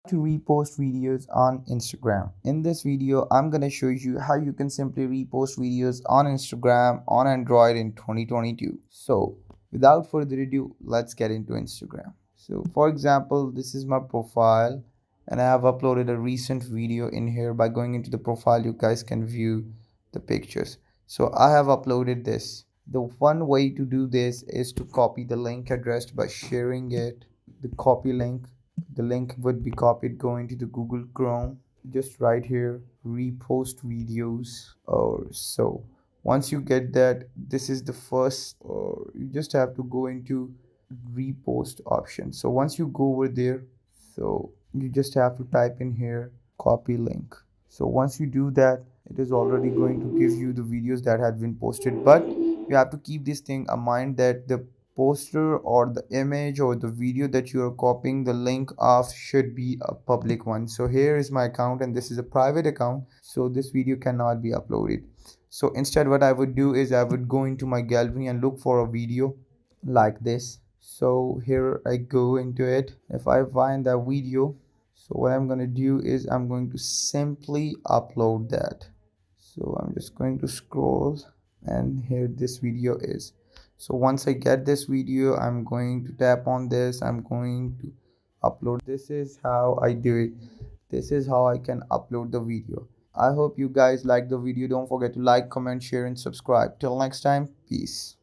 To repost videos on Instagram. In this video, I'm gonna show you how you can simply repost videos on Instagram on Android in 2022. So without further ado, let's get into Instagram. So for example, this is my profile and I have uploaded a recent video in here. By going into the profile, you guys can view the pictures. So I have uploaded this. The one way to do this is to copy the link address by sharing it. The copy link, the link would be copied, go into the Google Chrome, just right here, repost videos or so. Once you get that, this is the first, or you just have to go into repost option. So once you go over there, so you just have to type in here copy link. So once you do that, it is already going to give you the videos that have been posted, but you have to keep this thing in mind that the poster or the image or the video that you are copying the link of should be a public one. So here is my account and this is a private account, so this video cannot be uploaded. So instead what I would do is I would go into my gallery and look for a video like this. So here I go into it. If I find that video, so what I'm going to do is I'm going to simply upload that. So I'm just going to scroll and here this video is. So once I get this video, I'm going to tap on this. I'm going to upload. This is how I do it. This is how I can upload the video. I hope you guys like the video. Don't forget to like, comment, share and subscribe. Till next time, peace.